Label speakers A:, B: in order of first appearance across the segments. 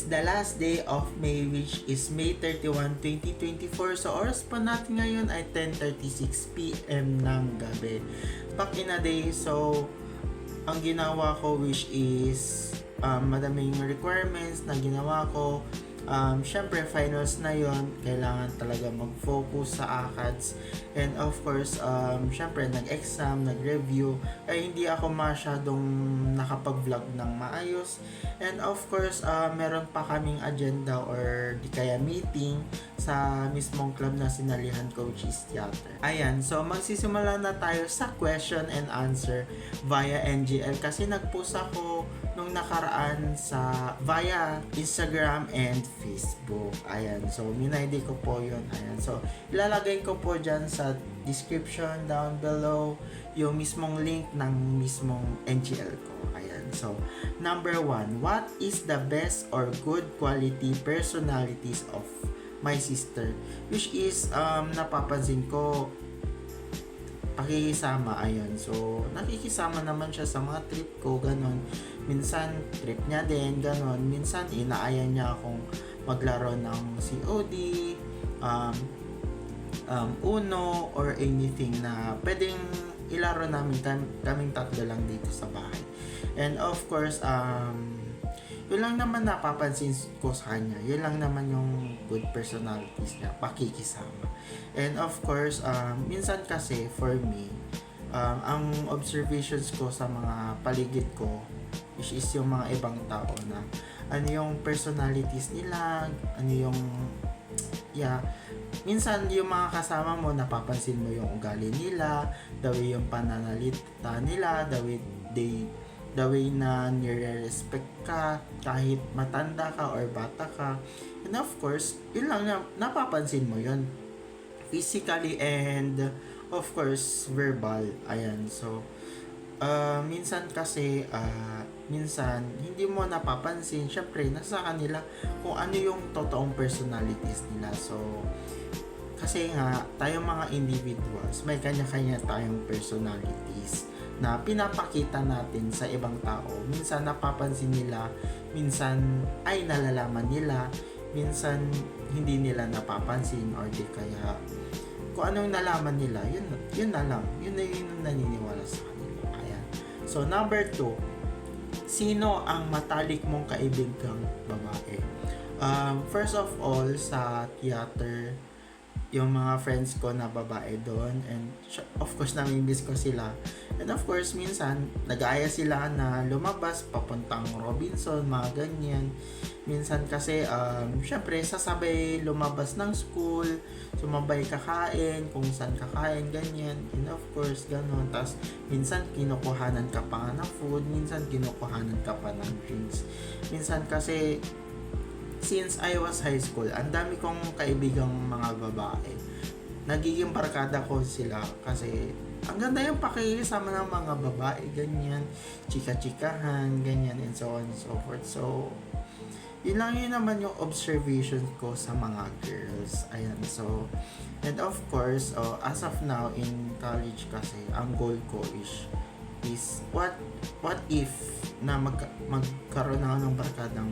A: is the last day of May, which is May 31, 2024. So oras pa natin ngayon ay 10:36 PM ng gabi. Back in a day, so ang ginawa ko which is madaming requirements na ginawa ko. Syempre, finals na yon, kailangan talaga mag-focus sa ACADS. And of course, syempre, nag-exam, nag-review, ay hindi ako masyadong nakapag-vlog ng maayos. And of course, meron pa kaming agenda or di kaya meeting sa mismong club na sinalihan ko, which is theater. Ayan, so magsisimula na tayo sa question and answer via NGL kasi nag-post ako nung nakaraan sa via Instagram and Facebook. Ayan, so minaydi ko po yun. Ayan, so ilalagay ko po dyan sa description down below yung mismong link ng mismong NGL ko. Ayan, so number 1, what is the best or good quality personalities of my sister? Which is napapansin ko pakikisama. Ayan, so nakikisama naman siya sa mga trip ko, ganon. Minsan trip niya din, ganon. Minsan inaayan niya akong maglaro ng COD, Uno, or anything na pwedeng ilaro namin kaming tatlo lang dito sa bahay. And of course, yun lang naman napapansin ko sa kanya. Yun lang naman yung good personalities niya, pakikisama. And of course, minsan kasi for me, ang observations ko sa mga paligid ko, which is yung mga ibang tao na ano yung personalities nila, ano yung minsan yung mga kasama mo, napapansin mo yung ugali nila, the way yung pananalita nila, the way na nire-respect ka kahit matanda ka or bata ka. And of course, yun lang na napapansin mo yun physically and of course verbal. Ayan, so minsan kasi minsan hindi mo napapansin, syempre nasa kanila kung ano yung totoong personalities nila. So kasi nga tayong mga individuals, may kanya-kanya tayong personalities na pinapakita natin sa ibang tao. Minsan napapansin nila, minsan ay nalalaman nila, minsan hindi nila napapansin, or di kaya kung anong nalaman nila, yun na lang, yun na yung naniniwala sa kanila. Ayan. So number 2, sino ang matalik mong kaibigang babae? First of all, sa theater, yung mga friends ko na babae doon, and of course nami-miss ko sila. And of course minsan nag-aaya sila na lumabas papuntang Robinson, mga ganyan. Minsan kasi syempre sasabay lumabas ng school, sumabay kakain kung saan kakain, ganyan. And of course ganon. Tas minsan kinukuhanan ka pa ng food, minsan kinukuhanan ka pa ng drinks. Minsan kasi since I was high school, ang dami kong kaibigang mga babae. Nagiging barkada ko sila kasi ang ganda yung pakikisama ng mga babae, ganyan, chika-chikahan, ganyan, and so on and so forth. So, yun naman yung observation ko sa mga girls. Ayan, so, and of course, as of now, in college kasi, ang goal ko is what if na magkaroon ako ng barkadang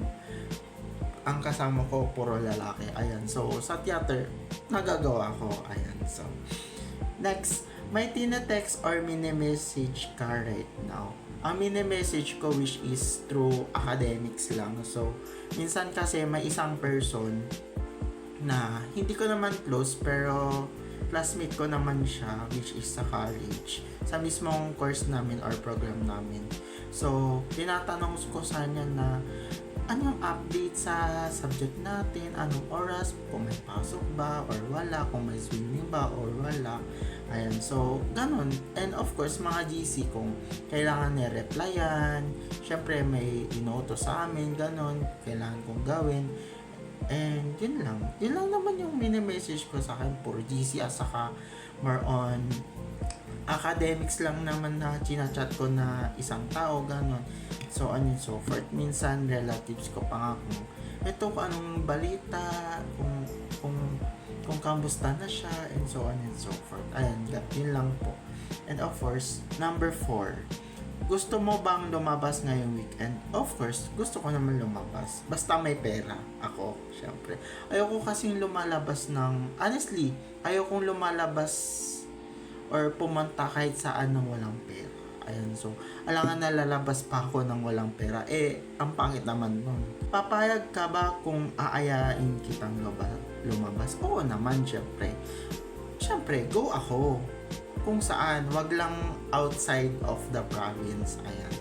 A: ang kasama ko puro lalaki. Ayan, so sa theater nagagawa ko. Ayan, so next, may tina-text or mini-message ka right now? Ang mini-message ko which is through academics lang. So minsan kasi may isang person na hindi ko naman close pero classmate ko naman siya, which is sa college, sa mismong course namin or program namin. So tinatanong ko sa kanya na anong update sa subject natin, anong oras, kung may pasok ba or wala, kung may swimming ba or wala. Ayan, so ganun. And of course mga GC kung kailangan ni-replyan, syempre may inoto sa amin, ganun, kailangan kong gawin. And yun lang naman yung mini-message ko sa akin for GC, at saka more on academics lang naman na chinachat ko na isang tao, ganon. So on and so forth. Minsan relatives ko pa nga kung anong balita, kung kamusta na siya, and so on and so forth. Ayan, yun lang po. And of course, number 4, gusto mo bang lumabas ngayong weekend? Of course, gusto ko naman lumabas. Basta may pera. Ako, syempre. Ayoko kasing lumalabas ng... Honestly, ayokong lumalabas or pumunta kahit saan nang walang pera. Ayan, so, alangan na lalabas pa ako ng walang pera. Ang pangit naman nun. Papayag ka ba kung aayain kitang lumabas? Oo naman, syempre. Syempre, go ako. Kung saan, wag lang outside of the province. Ayan.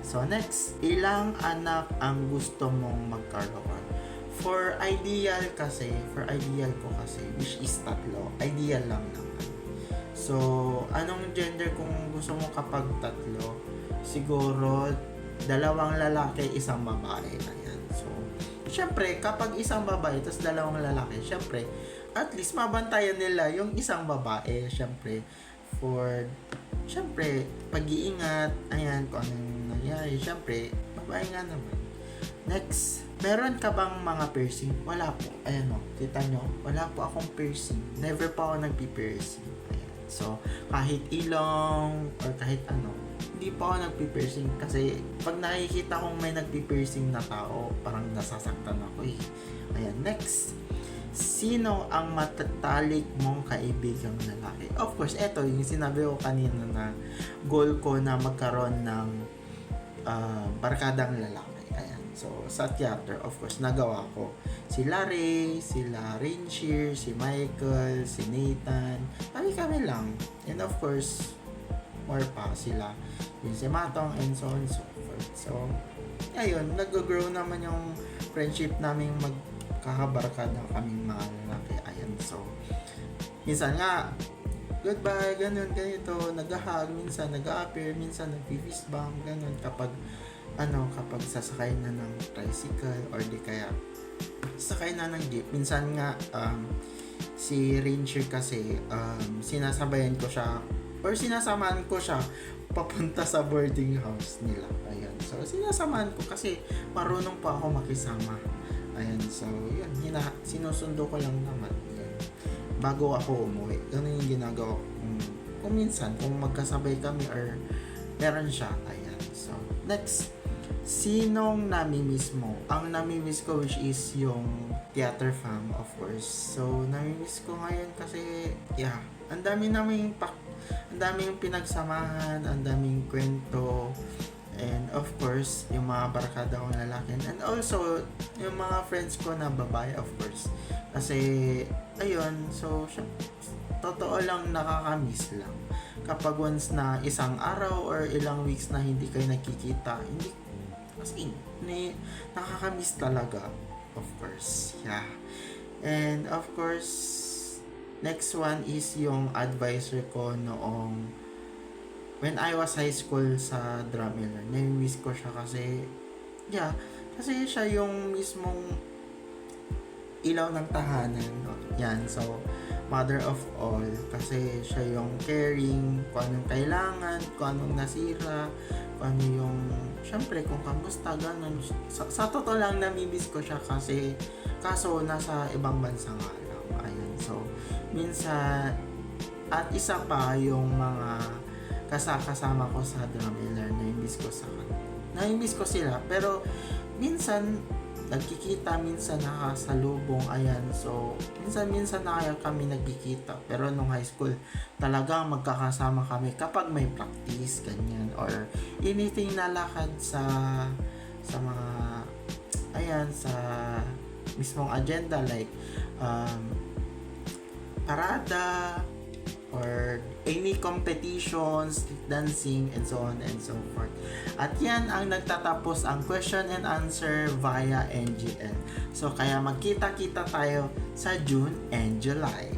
A: So, next, ilang anak ang gusto mong magkaroon? For ideal ko kasi, which is 3. Ideal lang naman. So, anong gender kung gusto mo kapag 3? Siguro, 2 lalaki, 1 babae. Ayan. So, syempre, kapag 1 babae, tapos 2 lalaki, syempre, at least mabantayan nila yung 1 babae. Syempre, pag-iingat, ayan, kung anong nangyari, syempre, babae nga naman. Next, meron ka bang mga piercing? Wala po. Ayan o, kita nyo, wala po akong piercing. Never pa ako nagpi-piercing. So, kahit ilong or kahit ano, hindi pa ako nagpi-piercing kasi pag nakikita kong may nagpi-piercing na tao, parang nasasaktan ako eh. Ayan, next. Sino ang matatalik mong kaibigang lalaki? Of course, eto yung sinabi ko kanina na goal ko na magkaroon ng barkadang lalaki. Ayan. So, sa theater, of course, nagawa ko. Sila Ray, sila Rainier, si Michael, si Nathan. Kami lang. And of course, more pa sila. Yung si Matong and so on and so forth. So, ayun, nag-grow naman yung friendship namin magkakabarkada kaming mga lalaki. Ayan, so, minsan nga, goodbye, ganun, ganito, nag-hug, minsan nag-appear, minsan nag-fist bump, ganun, kapag sasakay na ng tricycle or di kaya sakay na ng jeep. Minsan nga si Rainier kasi sinasabayan ko siya or sinasamahan ko siya papunta sa boarding house nila. Ayan. So sinasamahan ko kasi marunong pa ako makisama. Ayan. So yun, sinusundo ko lang naman. Ayan. Bago ako umuwi. Ganun yung ginagawa ko. Kung minsan, kung magkasabay kami or meron siya. Ayan. So next, sinong namimiss mo? Ang namimiss ko which is yung theater fam, of course. So, namimiss ko ngayon kasi, yeah, ang daming pinagsamahan, ang daming kwento, and of course, yung mga barkada kong lalaki. And also, yung mga friends ko na babae, of course. Kasi, ayun, so, totoo lang, nakakamiss lang. Kapag once na isang araw or ilang weeks na hindi kayo nakikita, kasi nakakamiss talaga, of course. Yeah. And of course, next one is yung advisor ko noong when I was high school sa Drumiller. Nami-miss ko siya kasi, yeah, kasi siya yung mismong ilaw ng tahanan. No? Yan, so, mother of all. Kasi siya yung caring, kung anong kailangan, kung anong nasira, kung ano yung, syempre, kung kamusta, ganun. Sa totoo lang, namimiss ko siya kasi, kaso, nasa ibang bansa nga lang. Ayan, so, minsan, at isa pa yung mga kasama ko sa Drumiller, namimiss ko sila, pero, minsan, nagkikita, minsan nakasalubong, ayan, so minsan na kaya kami nagkikita, pero nung high school talaga magkakasama kami kapag may practice, ganyan, or anything na lakad sa mga, ayan, sa mismong agenda, like parada or any competitions, dancing, and so on and so forth. At yan ang nagtatapos ang question and answer via NGL. So, kaya magkita-kita tayo sa June and July.